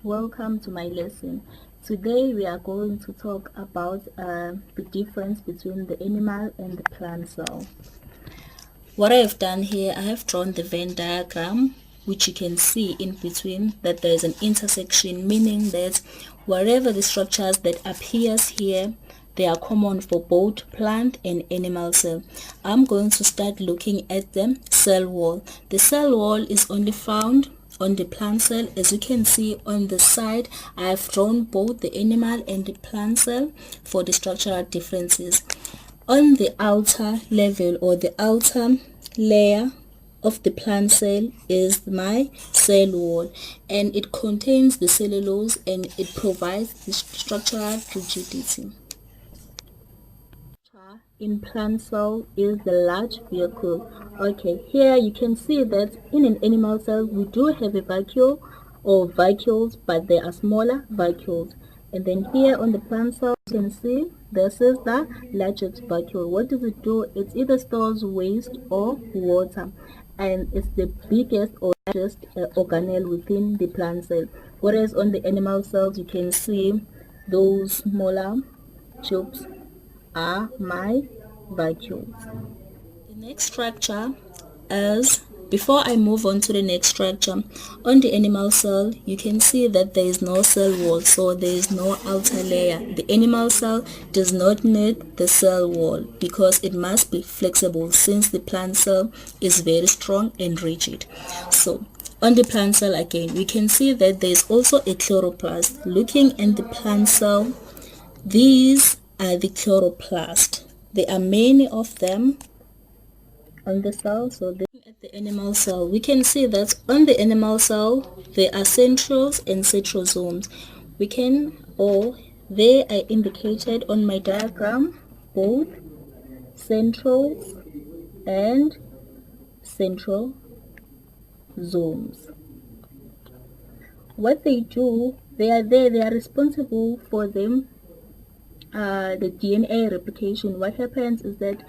Welcome to my lesson. Today we are going to talk about the difference between the animal and the plant cell. What I have done here, I have drawn the Venn diagram, which you can see in between that there is an intersection, meaning that wherever the structures that appears here, they are common for both plant and animal cell. I'm going to start looking at the cell wall. The cell wall is only found on the plant cell. As you can see on the side, I have drawn both the animal and the plant cell for the structural differences. On the outer level or the outer layer of the plant cell is my cell wall, and it contains the cellulose and it provides the structural rigidity. In plant cell is the large vacuole. Okay, here you can see that in an animal cell we do have a vacuole or vacuoles, but they are smaller vacuoles. And then here on the plant cell you can see this is the largest vacuole. What does it do? It either stores waste or water, and it's the biggest or largest organelle within the plant cell. Whereas on the animal cells you can see those smaller tubes are my vacuoles. The next structure is, before I move on to the next structure, on the animal cell you can see that there is no cell wall, so there is no outer layer. The animal cell does not need the cell wall because it must be flexible, since the plant cell is very strong and rigid. So on the plant cell again, we can see that there is also a chloroplast. Looking at the plant cell, these are the chloroplast. There are many of them on the cell. So at the animal cell, we can see that on the animal cell there are centrioles and centrosomes. They are indicated on my diagram, both centroles and centrosomes. What they do, they are responsible for them the DNA replication. What happens is that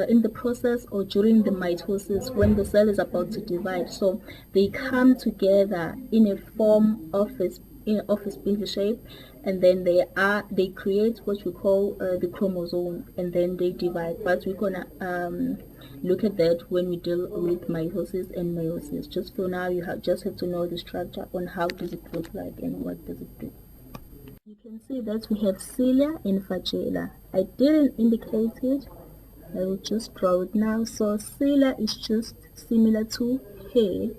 in the process or during the mitosis, when the cell is about to divide, so they come together in a form of a spindle shape, and then they create what we call the chromosome, and then they divide. But we're gonna look at that when we deal with mitosis and meiosis. Just for now, you just have to know the structure on how does it look like and what does it do. You can see that we have cilia and flagella. I didn't indicate it, I will just draw it now. So cilia is just similar to hair,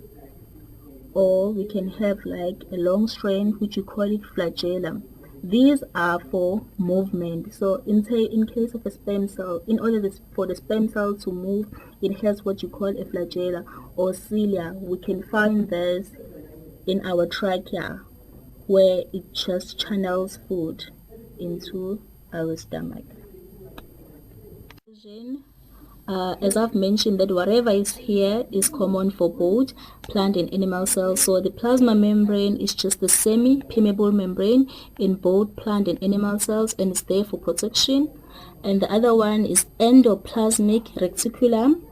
or we can have like a long strand which we call it flagella. These are for movement. So in case of a sperm cell, in order for the sperm cell to move, it has what you call a flagella or cilia. We can find this in our trachea, where it just channels food into our stomach. As I've mentioned, that whatever is here is common for both plant and animal cells. So the plasma membrane is just the semi-permeable membrane in both plant and animal cells, and it's there for protection. And the other one is endoplasmic reticulum,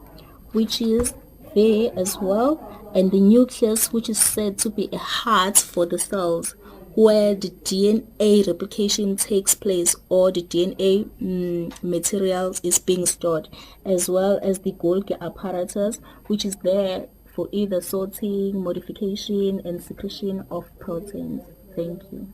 which is there as well, and the nucleus, which is said to be a heart for the cells, where the DNA replication takes place, or the DNA materials is being stored, as well as the Golgi apparatus, which is there for either sorting, modification, and secretion of proteins. Thank you.